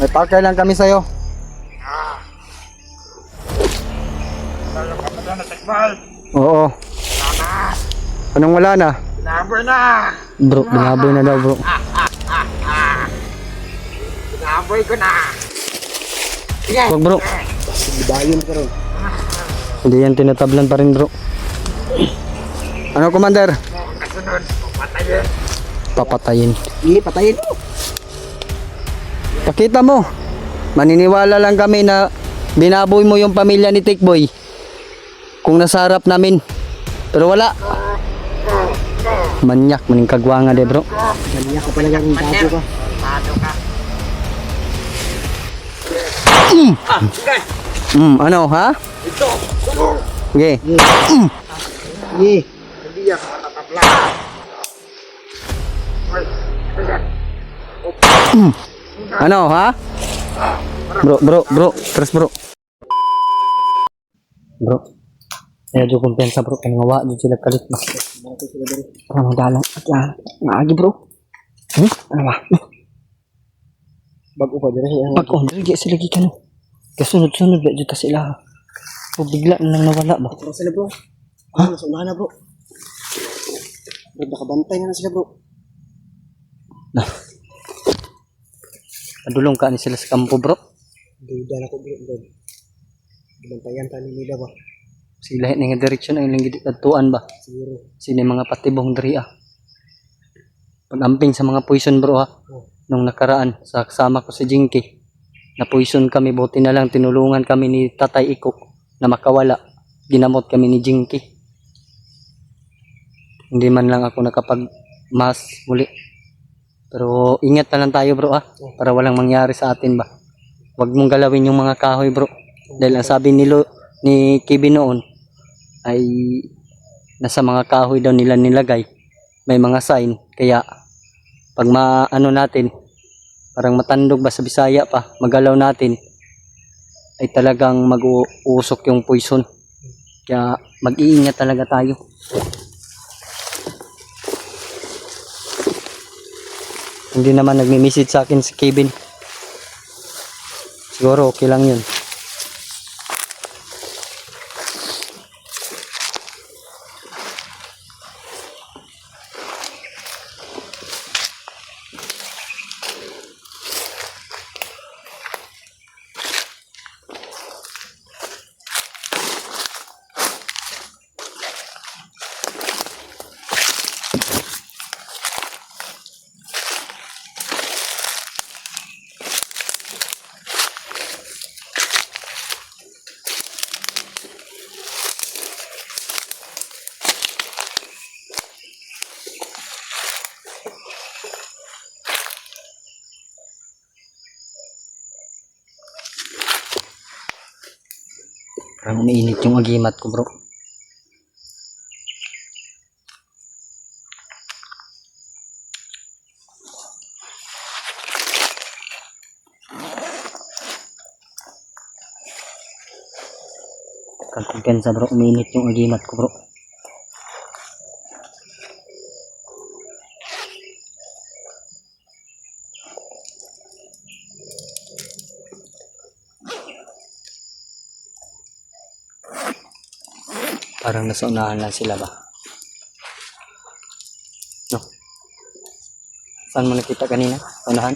May parker lang kami sa'yo. Wala ka ba na tikbal? Oo. Anong wala na? Binaboy na! Bro, binaboy na daw bro. Binaboy ko na! Sige! Wag bro. Gibayon ka rin. Hindi yan tinatablan pa rin bro. Ano commander? Kasunod, patayin. Papatayin. Hindi, patayin mo. Pakita mo. Maniniwala lang kami na binaboy mo yung pamilya ni Tikboy. Kung nasa harap namin. Pero wala. Manyak, maning kagwanga de bro. Maniyak ka talaga ng tato ka. Tato ka. Sige! Ano ha? Ito! Okay. Sige! Hindi ako matatabla. Ano ha? Bro. Tres bro. Bro. Medyo kumpensa bro. Kaya ngawa dyan sila kalit ba? Parang madalang. At yan. Naagi bro. Ano ba? Bago pa dyan. Pag-on. Dali sila gikan. Kasunod-sunod. Dito ta sila. O bigla na lang nawala ba? Tara sila bro. Ha? Nasa unahan na bro. Bro, nakabantay na sila bro. Nah. Padulong ka ni sila sa kampo bro. Duda na ko bro. Bantayan tani nila ba? Sila nga direksyon ang ilang gituan ba? Siguro. Sini mga patibong diri ah. Pag-amping sa mga poison bro ha. Nung nakaraan sa kasama ko si Jinky. Na poison kami, buti na lang tinulungan kami ni Tatay Iko na makawala. Ginamot kami ni Jinky. Hindi man lang ako nakapag-mas muli. Pero ingat na lang tayo bro ha. Para walang mangyari sa atin ba. Huwag mong galawin yung mga kahoy bro. Dahil ang sabi ni Kevin noon ay nasa mga kahoy daw nila nilagay. May mga sign. Kaya pag maano natin, parang matandog ba sa Bisaya pa, magalaw natin, ay talagang mag-uusok yung poison. Kaya mag-iingat talaga tayo. Hindi naman nagme-message sa akin si Kevin. Siguro okay lang yun. Parang umiinit yung agimat ko bro. Kumpensa bro, umiinit yung agimat ko bro. Parang nasa unahan lang sila ba? No? Saan mo nakita kanina? Unahan?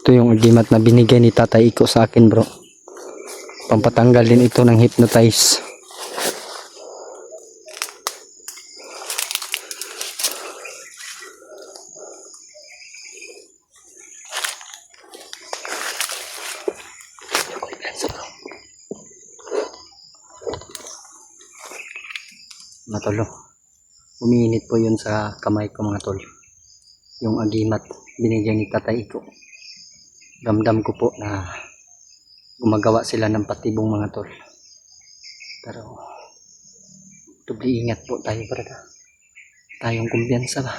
Ito yung agimat na binigay ni Tatay Iko sa akin bro. Pampatanggal din ito ng hypnotize. Matolo. Umiinit po yun sa kamay ko mga tol. Yung agimat binigay ni Tatay Iko. Damdam ko po na gumagawa sila ng patibong mga tol. Pero tubli ingat po tayo brada. Tayong kumpiyansa ba?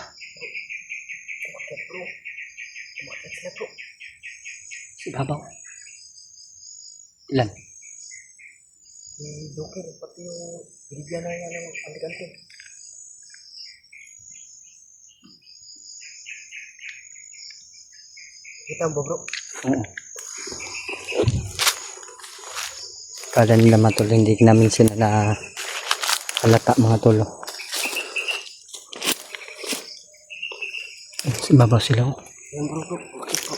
Umakyat bro. Umakyat sila bro. Si Babaw. Ilan? Si Joker, pati yung binigyan na niya ng antik-antik. Kita mo ba bro? Oo. Kala nila mga tol, hindi namin sila na halata mga tol. Si Babaw sila. Oh. Ayan bro bro. Umakyat bro.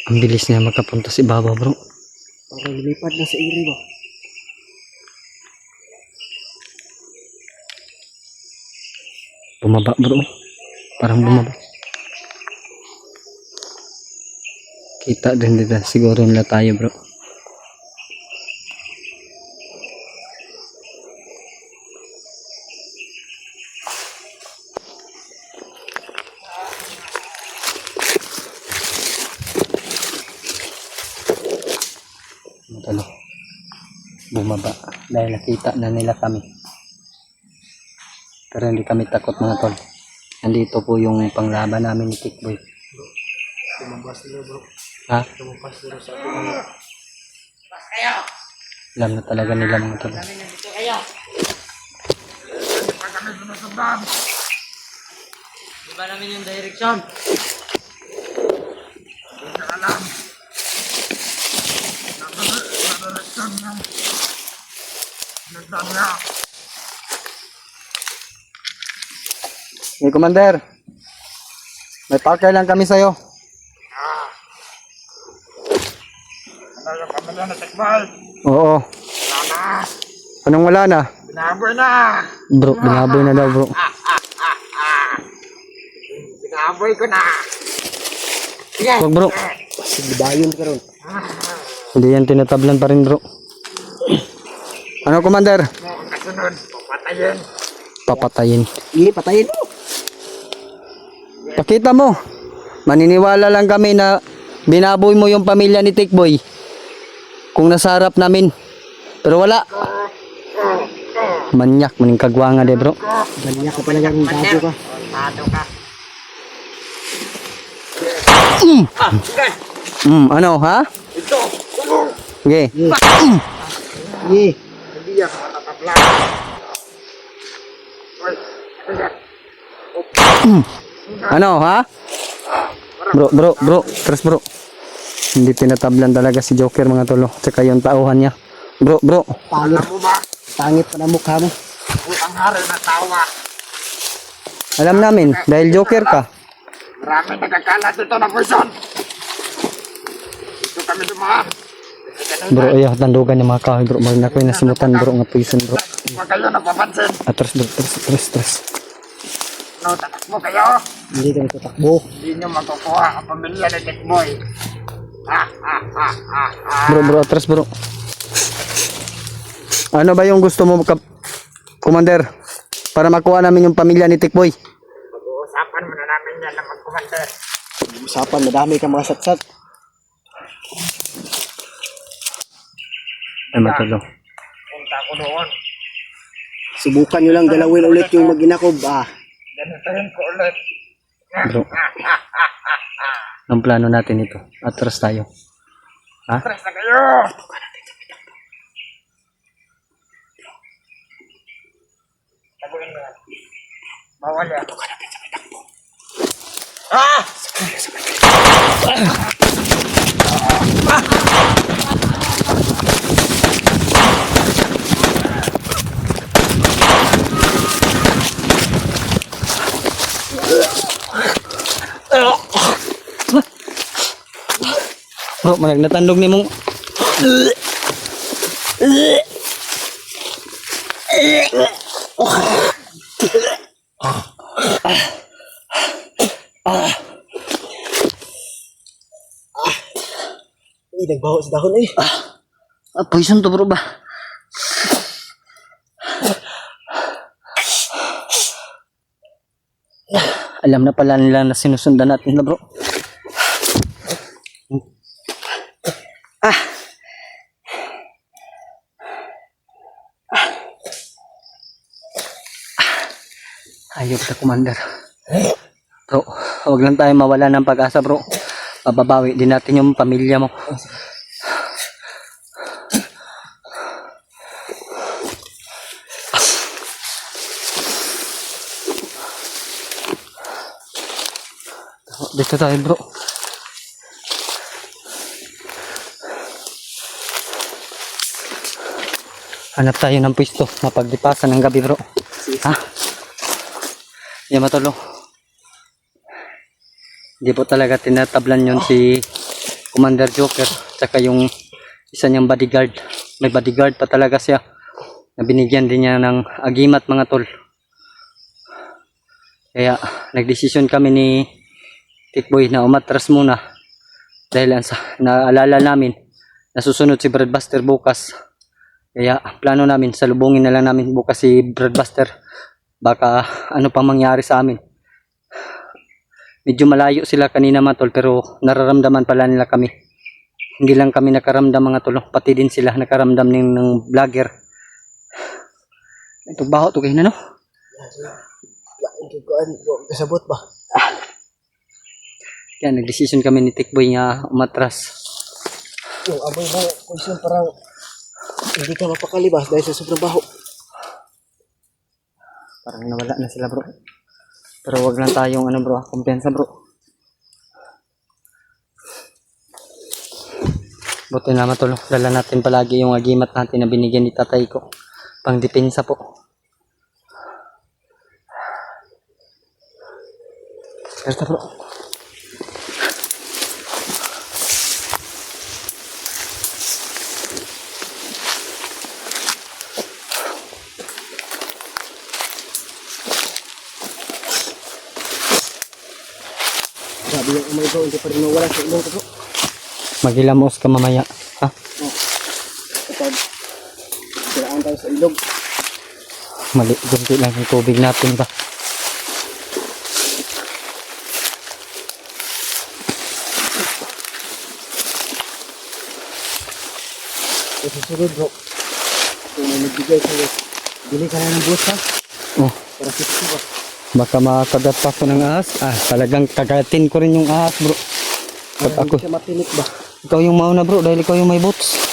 Ang bilis niya makapunta si Babaw bro. Parang lumipad na sa iri ba? Bumaba bro. Parang bumaba. Kita din dito. Siguro nila tayo bro. Matalo. Bumaba. Dahil nakita na nila kami. Pero hindi kami takot mga tol. Nandito po yung panglaban namin ni Tikboy. Lumabas nila bro. Ha? Lumabas nila sa atin. Alam na talaga nila mga tol. Iba namin yung direction. Hey, Commander. May parker lang kami sa'yo. Oo. Anong wala na? Binaboy na! Bro, binaboy na daw bro. Binaboy ko na! Wag bro. Sige dayon ka ron. Hindi yan tinatablan pa rin bro. Ano Commander? Kasunod, papatayin. Papatayin. Hindi, patayin mo. Pakita mo. Maniniwala lang kami na binaboy mo yung pamilya ni Tikboy. Kung nasa harap namin. Pero wala. Manyak, maning kagwanga de bro. Ganyan ka pala yung bago ka. Pato ka. Ano ha? Ito! Tulong! Okay. Sige. Hindi yan matatabla. Uy! Ano ha? Bro. Tres bro. Hindi tinatablan talaga si Joker mga tolo. Tsaka yung tauhan niya. Bro. Pangit. Alam mo ba? Pangit pa na mukha mo. Ang hari na tawa. Alam namin, dahil Joker ka. Marami nagkakalat dito na poison. Dito kami dumaan. Bro, ayaw tandugan yung mga kahoy bro. Magna ko yung nasimutan bro nga poison bro. Huwag kayo napapansin. Atras bro, tres. No, tatakbo kayo. Hindi ka nagtatakbo. Hindi nyo makukuha ang pamilya ni Tikboy. Bro, atras bro. Ano ba yung gusto mo, Commander? Para makuha namin yung pamilya ni Tikboy. Pag-uusapan muna namin yan na mag-commander. Usapan, madami ka mga satsat. Ay, matalo. Punta ko doon. Subukan nyo lang galawin ulit yung mag-inakob. Ganitahin ko ulit. Bro. Ang plano natin ito. Atras tayo. Ha? Tres na kayo! Taguin mo yan. Bawal yan. Ah! Bro, manag natandog ni mong. Nagbaho sa dahon eh. Poison to bro ba? Alam na pala nila na sinusundan natin na bro. Ah. Ayok na, Commander. Bro, huwag lang tayo mawala ng pag-asa, bro. Mababawi din natin yung pamilya mo. Dito tayo, bro. Hanap tayo ng pwesto na paglipasan ng gabi, bro. Ha? Yan, matulong. Hindi po talaga tinatablan yun si Commander Joker. Tsaka yung isa niyang bodyguard. May bodyguard pa talaga siya. Na binigyan din niya ng agimat, mga tol. Kaya nagdesisyon kami ni Tikboy na umatras muna. Dahil naalala namin na susunod si Bradbuster bukas. Kaya plano namin, salubungin na lang namin bukas si Bradbuster. Baka ano pang mangyari sa amin. Medyo malayo sila kanina, mga tol, pero nararamdaman pala nila kami. Hindi lang kami nakaramdam, mga tol, pati din sila nakaramdam ng vlogger. Ito baho to kayo na, no? Kasabot ba? Kaya nagdesisyon kami ni Tikboy nga umatras. Yung aboy ba, kung parang hindi ka mapakalibas dahil sa sobrang baho. Parang nawala na sila, bro. Pero wag lang tayong bro, kumpiyansa, bro. Buti naman, tol. Dala natin palagi yung agimat natin na binigyan ni tatay ko. Pang depensa po. Basta, bro. Grabe yung umay bro, hindi pa rin nawala sa ilong ko bro. Magilamos ka mamaya. Ha? Kapag siraan tayo sa ilog. Mali, gunti lang yung tubig natin ba? Sa susunod bro, kung may nagbigay sa'yo, bili ka na ng bus ha, Oh, para 50 ba? baka makagat pa ako ng ahas. Ah, talagang kagatin ko rin yung ahas, bro. Pag Para ako, hindi ka matinik ba? ikaw yung mauna, bro, dahil ikaw yung may boots.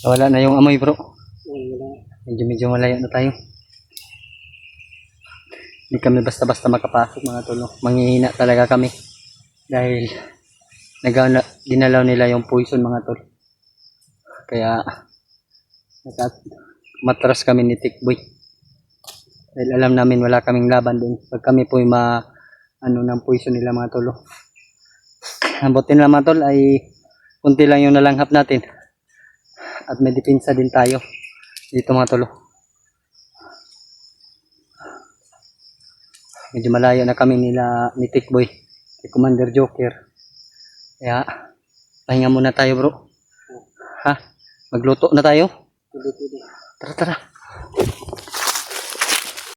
Wala na yung amoy, bro. Medyo malayo na tayo. Hindi kami basta-basta makapasok, mga tolo. Manghihina talaga kami. Dahil dinalaw nila yung poison, mga tol. Kaya matras kami ni Tikboy. Dahil alam namin wala kaming laban din. Pag kami po ng poison nila, mga tolo. Ang buti na, mga tol, ay kunti lang yung nalanghap natin. At may depensa din tayo dito, mga tolo. Medyo malayo na kami ni Tikboy, kay Commander Joker. Kaya pahinga muna tayo, bro. Ha? Magluto na tayo? Tuloy-tuloy. Tara, tara.